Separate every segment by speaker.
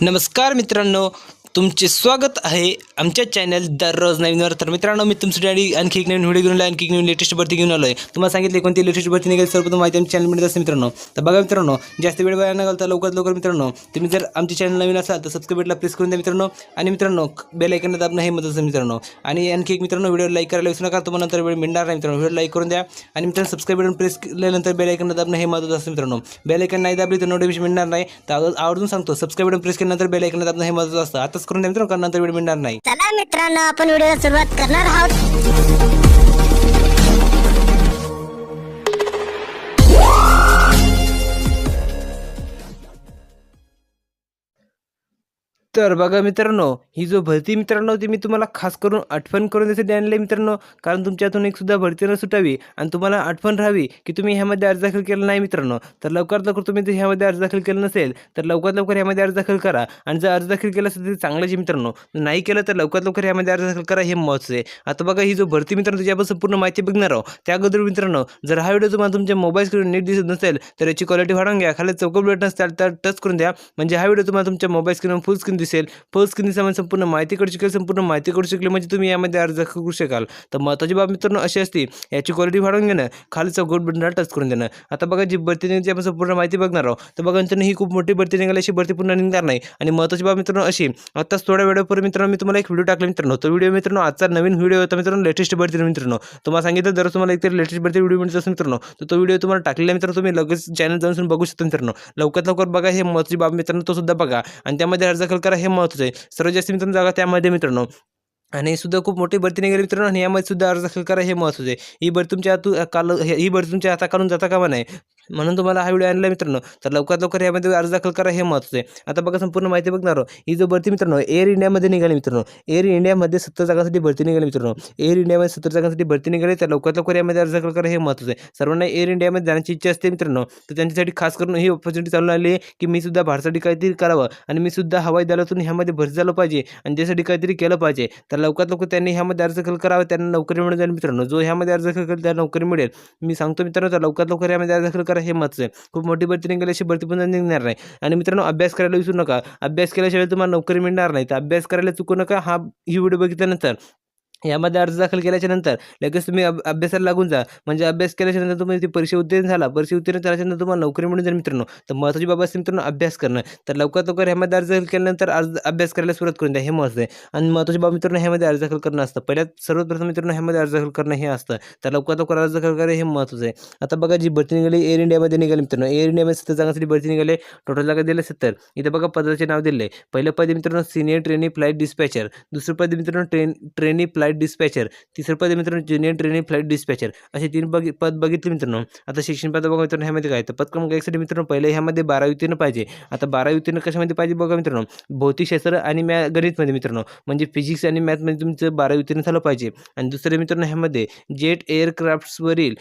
Speaker 1: नमस्कार मित्रांनो, तुमचे स्वागत आहे आमच्या चॅनल दररोज नवीनवर. तर मित्रांनो, मी तुमच्यासाठी आणखी एक नवीन व्हिडिओ घेऊन आलो, आणखी एक नवीन लेटेस्ट भरती घेऊन आलो आहे. तुम्हाला सांगितले कोणती लेटेस्ट भरती निघेल सर्वप्रथम माहिती आमच्या चॅनलमध्ये असते मित्रांनो. तर बघा मित्रांनो, जास्त वेळ वाया न घालता लवकरात लवकर मित्रांनो, तुम्ही जर आमचे चॅनल नवीन असाल तर सबस्क्राईब बटनला प्रेस करून द्या मित्रांनो. आणि मित्रांनो, बेल आयकॉनला दाबणं हे महत्त्वाचं मित्रांनो. आणि आणखी एक मित्रांनो, व्हिडिओ लाईक करायला विसरू नका, तुम्हाला नंतर वेळ मिळणार नाही मित्रांनो. व्हिडिओ लाईक करून द्या आणि मित्रांनो सबस्क्राईब बटन प्रेस केल्यानंतर बेल आयकॉनला दाबणं हे महत्त्वाचं असतं मित्रांनो. बेल आयकॉन नाही दाबली तर नोटिफिकेशन मिळणार नाही. तर आवर्जून सांगतो, सबस्क्राईब बटन प्रेस केल्यानंतर बेल आयकॉनला दाबणं हे महत्त्वाचं असतं. आताच करून द्या मित्रांनो, कारण नंतर वेळ मिळणार नाही.
Speaker 2: चला मित्रांनो, आपण व्हिडिओला सुरुवात करणार आहोत.
Speaker 1: तर बघा मित्रांनो, ही जो भरती मित्रांनो ती मी तुम्हाला खास करून आठवण करून देण्यासाठी आणले मित्रांनो, कारण तुमच्यातून एक सुद्धा भरती न सुटावी आणि तुम्हाला आठवण राहावी की तुम्ही ह्यामध्ये अर्ज दाखल केला नाही मित्रांनो. तर लवकरात लवकर तुम्ही जर ह्यामध्ये अर्ज दाखल केला नसेल तर लवकरात लवकर ह्यामध्ये अर्ज दाखल करा. आणि जर अर्ज दाखल केला असेल तर चांगलंच आहे मित्रांनो, नाही केलं तर लवकरात लवकर ह्यामध्ये अर्ज दाखल करा, हे महत्त्वाचं आहे. आता बघा, ही जो भरती मित्रांनो त्याच्यापासून पूर्ण माहिती बघणार आहोत. त्या अगोदर मित्रांनो, जर हा व्हिडिओ तुम्हाला तुमच्या मोबाईल स्क्रीन नीट दिसत नसेल तर याची क्वालिटी वाढवून घ्या. खाली चौकोन बटन असतात तर टच करून द्या, म्हणजे हा व्हिडिओ तुम्हाला तुमच्या मोबाईल स्क्रीनवर फुल स्क्रीन दिसेल. फुल स्क्रीन संपूर्ण माहिती करू शकेल, संपूर्ण माहिती करू शकले म्हणजे तुम्ही यामध्ये अर्ज करू शकाल. तर महत्त्वाची बाब मित्रांनो अशी असते, याची क्वालिटी वाढवून घेणं, खाली चौकोन बटनला टच करून देणं. आता बघा, जी भरती निघते आपण संपूर्ण माहिती बघणार आहोत. तर बघा मित्रांनो, ही खूप मोठी भरती निघाली, अशी भरती पुन्हा निघणार नाही. आणि महत्त्वाची बाब मित्रांनो अशी, आताच थोड्या वेळापूर्वी मित्रांनो मी तुम्हाला एक व्हिडिओ टाकला मित्रांनो. तो व्हिडिओ मित्रांनो आजचा नवीन व्हिडिओ होता मित्रांनो, लेटेस्ट भरती मित्रांनो. तुम्हाला सांगितलं दररोज तुम्हाला एकतरी लेटेस्ट भरती व्हिडिओ मिळत असतो मित्रांनो. तर तो व्हिडिओ तुम्हाला टाकलेला मित्रांनो, तुम्ही लगेच चॅनल जाऊन बघू शकता मित्रांनो. लवकरात लवकर बघा, हे महत्त्वाची बाब मित्रांनो, तो सुद्धा बघा आणि त्यामध्ये अर्ज दाखल करा, हे महत्त्वाचं आहे. सर्वात जास्त मित्रांनो जागा त्यामध्ये मित्रांनो. आणि सुद्धा खूप मोठी भरती निघाली मित्रांनो, आणि यामध्ये सुद्धा अर्ज दाखल करा, हे महत्त्वाचं आहे. ही भरती तुमच्या ही भरती तुमच्या हाताखालून जाता कामा नाही, म्हणून तुम्हाला हा व्हिडिओ आणला मित्रांनो. तर लवकरात लवकर यामध्ये अर्ज दाखल करा, हे महत्त्वाचं आहे. आता बघा, संपूर्ण माहिती बघणार आहोत. ही जो भरती मित्रांनो एअर इंडियामध्ये निघाली मित्रांनो. एअर इंडियामध्ये 70 जागांसाठी भरती निघाली मित्रांनो. एअर इंडियामध्ये 70 जागांसाठी भरती निघाली, तर लवकरात लवकर यामध्ये अर्ज दाखल करा, हे महत्त्वाचं आहे. सर्वांना एअर इंडियामध्ये जाण्याची इच्छा असते मित्रांनो, तर त्यांच्यासाठी खास करून ही ऑपॉर्च्युनिटी चालू आली आहे की मी सुद्धा भारतासाठी काहीतरी करावं आणि मी सुद्धा हवाई दलातून ह्यामध्ये भरती झालं पाहिजे आणि त्यासाठी काहीतरी केलं पाहिजे. तर लवकरात लवकर त्यांनी ह्यामध्ये अर्ज दाखल करावा, त्यांना नोकरी मिळून जाईल मित्रांनो. जो ह्यामध्ये अर्ज दाखल करेल त्याला नोकरी मिळेल, मी सांगतो मित्रांनो. तर लवकरात लवकर यामध्ये अर्ज दाखल करा, हे महत्त्वाचं आहे. खूप मोठी भरती निघाली, अशी भरती पुन्हा निघणार नाही. आणि मित्रांनो, अभ्यास करायला विसरू नका. अभ्यास केल्याशिवाय तुम्हाला नोकरी मिळणार नाही. तर अभ्यास करायला चुकू नका. ही व्हिडिओ बघितल्यानंतर यामध्ये अर्ज दाखल केल्याच्या नंतर लगेच तुम्ही अभ्यासाला लागून जा, म्हणजे अभ्यास केल्याच्या नंतर तुम्ही ती परीक्षा उत्तीर्ण झाला, परीक्षा उत्तीर्ण झाल्याच्यानंतर तुम्हाला नोकरी मिळून जाईल मित्रांनो. तर महत्त्वाची बाब असते मित्रांनो अभ्यास करणं. तर लवकरात लवकर ह्यामध्ये अर्ज दाखल केल्यानंतर अभ्यास करायला सुरुवात करून द्या, हे महत्त्वाचं आहे. आणि महत्त्वाची बाब मित्रांनो, ह्यामध्ये अर्ज दाखल करणं असतं. सर्वात प्रथम मित्रांनो ह्यामध्ये अर्ज दाखल करणं हे असतं. तर लवकरात लवकर अर्ज दाखल करणं हे महत्त्वाचं आहे. आता बघा, जी भरती निघाली एअर इंडियामध्ये निघाली मित्रांनो. एअर इंडियामध्ये 70 जागांसाठी भरती निघाली, टोटल जागा दिले 70. इथे बघा पदाचे नाव दिले. पहिलं पद मित्रांनो सिनियर ट्रेनी फ्लाईट डिस्पॅचर, दुसरं पद मित्रांनो ट्रेनी फ्लाईट डिस्पॅचर, तिसरं पद मित्रांनो ज्युनियर ट्रेनिंग फ्लाईट डिस्पॅचर, असे 3 पद बघितले मित्रांनो. आता शिक्षण पद बघा मित्रांनो, ह्यामध्ये काय तर पद क्रमांक 1 साठी मित्रांनो पहिले ह्यामध्ये 12वी उत्तीर्ण पाहिजे. आता 12वी उत्तीर्ण कशामध्ये पाहिजे बघा मित्रांनो, भौतिकशास्त्र आणि गणितमध्ये मित्रांनो, म्हणजे फिजिक्स आणि मॅथमध्ये तुमचं 12वी उत्तीर्ण झालं पाहिजे. आणि दुसरे मित्रांनो ह्यामध्ये जेट एअरक्राफ्ट्सवरील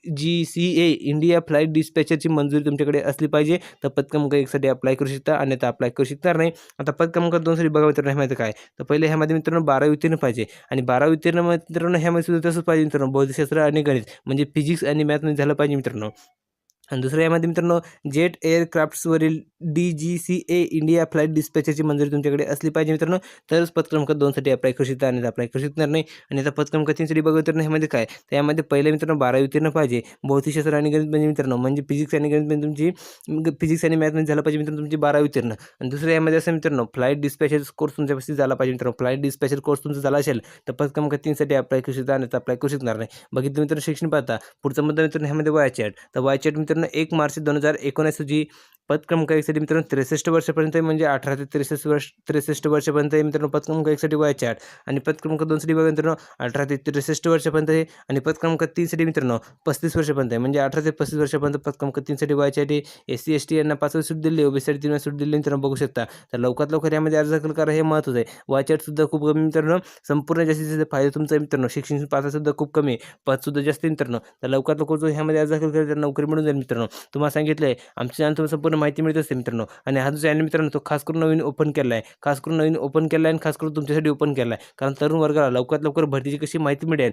Speaker 1: DGCA इंडिया फ्लाईट डिस्पॅचरची मंजुरी तुमच्याकडे असली पाहिजे. तर पद क्रमांक 1 साठी अप्लाय करू शकता, अन्यथा अप्लाय करू शकणार नाही. आता पद क्रमांक 2 साठी बघा मित्रांनो, ह्यामध्ये काय तर पहिले ह्यामध्ये मित्रांनो 12वी उत्तीर्ण पाहिजे. आणि 12वी उत्तीर्ण मित्रांनो ह्यामध्ये सुद्धा तसंच पाहिजे मित्रांनो, भौतिकशास्त्र आणि गणित म्हणजे फिजिक्स आणि मॅथमध्ये झालं पाहिजे मित्रांनो. आणि दुसरं यामध्ये मित्रांनो जेट एअरक्राफ्ट्सवरील DGCA इंडिया फ्लाईट डिस्पॅचरची मंजुरी तुमच्याकडे असली पाहिजे मित्रांनो, तरच पद क्रमांक 2 साठी अप्लाय करू शकता, आणि अप्लाय करू शकणार नाही. आणि आता पद क्रमांक 3 साठी बघा मित्रांनो, ह्यामध्ये काय तर यामध्ये पहिले मित्रांनो 12वी उत्तीर्ण पाहिजे. भौतिकशास्त्र आणि गणित म्हणजे मित्रांनो, म्हणजे फिजिक्स आणि गणित तुमची फिजिक्स आणि मॅथमध्ये झालं पाहिजे मित्रांनो तुमची 12वी उत्तीर्ण. आणि दुसरं यामध्ये असं मित्रांनो फ्लाईट डिस्पॅचर कोर्स तुमच्यापाशी झाला पाहिजे मित्रांनो. फ्लाईट डिस्पॅचर कोर्स तुमचा झाला असेल तर पद क्रमांक 3 साठी अप्लाय करू शकता, आणि अप्लाय करू शकणार नाही. बघितलं मित्रांनो शिक्षण पाहता. पुढचा मुद्दा मित्रांनो ह्यामध्ये वयाची अट. तर वयाची अट मित्रांनो 1 मार्च 2019 रोजी पद क्रमांक 1 साठी मित्रांनो 63 वर्षापर्यंत, म्हणजे 18 ते 63 वर्षापर्यंत मित्रांनो पद क्रमांक 1 साठी वयाची अट. आणि पद क्रमांक 2 साठी बघा मित्रांनो 18 ते 63 वर्षापर्यंत आहे. आणि पद क्रमांक 3 साठी मित्रांनो 35 वर्षापर्यंत आहे, म्हणजे 18 ते 35 वर्षापर्यंत पद क्रमांक 3 साठी वयाची अट. SC ST यांना 5 वर्ष सूट दिली, OBC साठी 3 वर्ष सूट दिली मित्रांनो, बघू शकता. तर लवकरात लवकर यामध्ये अर्ज दाखल करा, हे महत्त्वाचं आहे. वयाची अट सुद्धा खूप कमी मित्रांनो, संपूर्ण जास्तीत जास्त फायदा तुमचा आहे मित्रांनो. शिक्षण पात्रता सुद्धा खूप कमी, पद सुद्धा जास्त मित्रांनो. तर लवकरात लवकर जो ह्यामध्ये अर्ज दाखल करेल त्यांना नोकरी मिळून जाईल मित्रांनो. तुम्हाला सांगितलंय आमच्या चॅनल तुम्हाला संपूर्ण माहिती मिळत असते मित्रांनो. आणि हा जो चॅनल मित्रांनो तो खास करून नवीन ओपन केला आहे, आणि खास करून तुमच्यासाठी ओपन केला आहे, कारण तरुण वर्गाला लवकरात लवकर भरतीची कशी माहिती मिळेल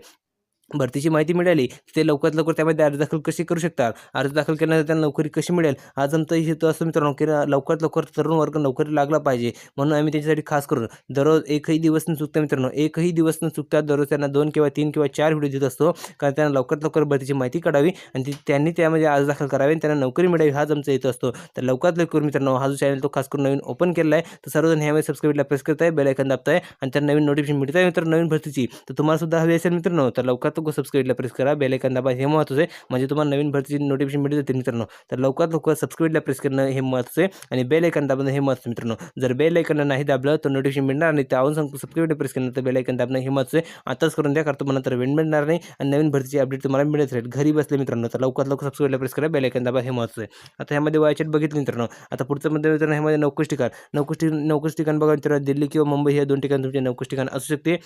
Speaker 1: भरतीची माहिती मिळाली ते लवकरात लवकर त्यामध्ये अर्ज दाखल कसे करू शकतात, अर्ज दाखल केल्यानंतर त्यांना नोकरी कशी मिळेल, आज आमचा हेतू असतो मित्रांनो की लवकरात लवकर तरुण वर्ग नोकरी लागला पाहिजे. म्हणून आम्ही त्यांच्यासाठी खास करून दररोज एकही दिवस न चुकता मित्रांनो, एकही दिवस न चुकता दररोज त्यांना 2 किंवा 3 किंवा 4 व्हिडिओ देत असतो. कारण त्यांना लवकरात लवकर भरतीची माहिती कळावी आणि त्यांनी त्यामध्ये अर्ज दाखल करावे आणि त्यांना नोकरी मिळावी हाच आमचा हेतू असतो. तर लवकरात लवकर मित्रांनो हा जो चॅनल तो खास करून नवीन ओपन केला आहे, तर सर्वजण ह्यामध्ये सबस्क्राईबला प्रेस करताय, बेल आयकॉन दाबताय आणि त्यांना नवीन नोटिफिकेशन मिळत आहे मित्रांनो नवीन भरतीची. तर तुम्हाला सुद्धा हवी असेल मित्रांनो तर लवकरात लवकर सबस्क्राईबला प्रेस करा, बेल आयकॉन दाबा हे महत्त्वाचं आहे. म्हणजे तुम्हाला नवीन भरतीची नोटिफिकेशन मिळत जाते मित्रांनो. तर लवकरात लवकर सबस्क्राईबला प्रेस करणं हे महत्त्वाचं आहे आणि बेल आयकॉन दाबणं हे महत्त्वाचं मित्रांनो. जर बेल आयकॉन नाही दाबलं तर नोटिफिकेशन मिळणार नाही. त्याहून सांगतो सबस्क्राईबला प्रेस करणं तर बेल आयकॉन दाबणं हे महत्त्वाचं आहे. आताच करून द्या कारण तुम्हाला तर वेळ मिळणार नाही आणि नवीन भरतीची अपडेट तुम्हाला मिळत राहील घरी बसले मित्रांनो. तर लवकरात लवकर सबस्क्राईबला प्रेस करा, बेल आयकॉन दाबा हे महत्त्वाचं आहे. आता ह्यामध्ये वयाचेट बघितलं मित्रांनो. आता पुढचं मध्ये मित्रांनो ह्यामध्ये नोकरीच ठिकाण बघा मित्रांनो, दिल्ली किंवा मुंबई या 2 ठिकाणी तुमचे नोकरीच ठिकाण असू शकते.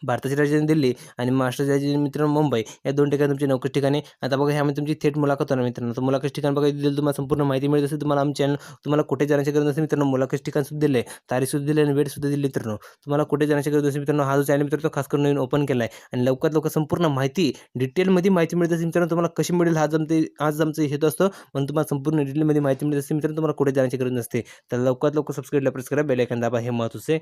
Speaker 1: भारताची राजधानी दिल्ली आणि महाराष्ट्राची राजधानी मित्रांनो मुंबई या 2 ठिकाणी तुमची नोकरी ठिकाणे. आता बघा ह्यामध्ये तुमची थेट मुलाखत होणार मित्रांनो. तर मुलाखत ठिकाण बघा दिलं तुम्हाला संपूर्ण माहिती मिळत असेल. तुम्हाला आमच्या चॅनल तुम्हाला कुठे जाण्याची गरज नसेल मित्रांनो. मुलाखत ठिकाण सुद्धा दिले, तारीख सुद्धा दिली आणि वेळ सुद्धा दिली मित्रांनो. तुम्हाला कुठे जाण्याची गरज नसेल मित्रांनो. हा जो चॅनल मित्रांनो खास करून नवीन ओपन केला आहे आणि लवकरात लवकर संपूर्ण माहिती डिटेलमध्ये माहिती मिळत असेल मित्रांनो. तुम्हाला कशी मिळेल आज आमचं हेतू असतो म्हणून तुम्हाला संपूर्ण डिटेलमध्ये माहिती मिळत असेल मित्रांनो. तुम्हाला कुठे जाण्याची गरज नसते. तर लवकरात लवकर सबस्क्राईबला प्रेस करा, बेल आयकॉन दाबा हे महत्त्वाचं आहे.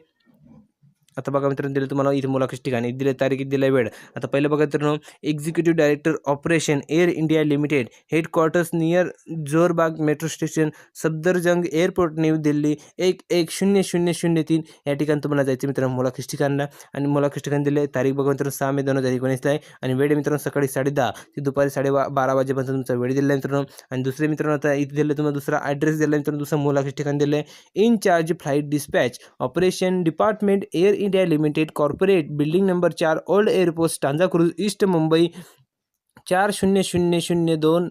Speaker 1: आता बघा मित्रांनो दिलं तुम्हाला इथे मुलाखत ठिकाणी दिले तारीख दिला वेळ. आता पहिलं बघा मित्रांनो, executive director operation air India limited, headquarters near Jorbagh metro station, Safdarjung airport, new Delhi 110003 या ठिकाणी तुम्हाला जायचं मित्रांनो मुलाखत ठिकाणला. आणि मुलाखत ठिकाण दिले तारीख बघा मित्रांनो 6 मे 2019 आहे आणि वेळ मित्रांनो सकाळी 10:30 ते दुपारी 12:30 वाजेपर्यंत तुमचा वेळ दिला मित्रांनो. आणि दुसरे मित्रांनो आता इथे दिलं तुम्हाला दुसरा ॲड्रेस दिला मित्रांनो, दुसरं मुलाखत ठिकाण दिलं आहे. In charge flight dispatch operation department air India limited corporate, building number 4, old airport, stanza cruise, east Mumbai 400029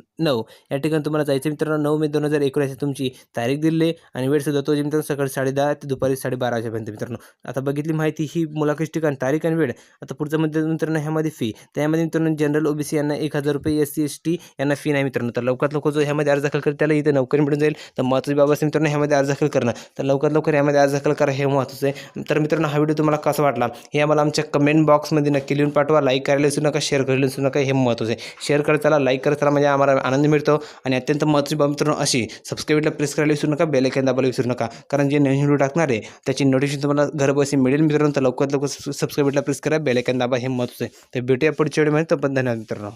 Speaker 1: या ठिकाणी तुम्हाला जायचं मित्रांनो. 9 मे 2019 तुमची तारीख दिली आणि वेळ सुद्धा तो मित्रांनो सकाळी 10:30 ते दुपारी 12:30 वाजेपर्यंत मित्रांनो. आता बघितली माहिती ही मुलाखत ठिकाण, तारीख आणि वेळ. आता पुढचं मध्ये मित्रांनो ह्यामध्ये फी, त्यामध्ये मित्रांनो जनरल ओबीसी यांना 1000 रुपये, SC ST यांना फी नाही मित्रांनो. तर लवकरात लवकर जो ह्यामध्ये अर्ज दाखल करेल त्याला इथे नोकरी मिळून जाईल. तर महत्त्वाची बाब असेल मित्रांनो ह्यामध्ये अर्ज दाखल करणं. तर लवकरात लवकर यामध्ये अर्ज दाखल करा हे महत्त्वाचं आहे. तर मित्रांनो हा व्हिडिओ तुम्हाला कसा वाटला हे आम्हाला आमच्या कमेंट बॉक्समध्ये नक्की लिहून पाठवा. लाईक करायला विसरू नका, शेअर करायला विसरू नका हे महत्त्वाचं आहे. शेअर करत चला, लाईक करत चला म्हणजे आम्हाला आनंद मिळतो. आणि अत्यंत महत्त्वाची बाब मित्रांनो अशी, सबस्क्राईबला प्रेस करायला विसरू नका, बेल आयकॉन दाबायला विसरू नका. कारण जे नवीन व्हिडिओ टाकणार आहे त्याची नोटिफिकेशन तुम्हाला घरबसली मिळेल मित्रांनो. तर लवकरात लवकर सबस्क्राईबला प्रेस करा, बेल आयकॉन दाबा हे महत्त्वाचं आहे. तर भेटूया पुढच्या व्हिडिओमध्ये. तर पण धन्यवाद मित्रांनो.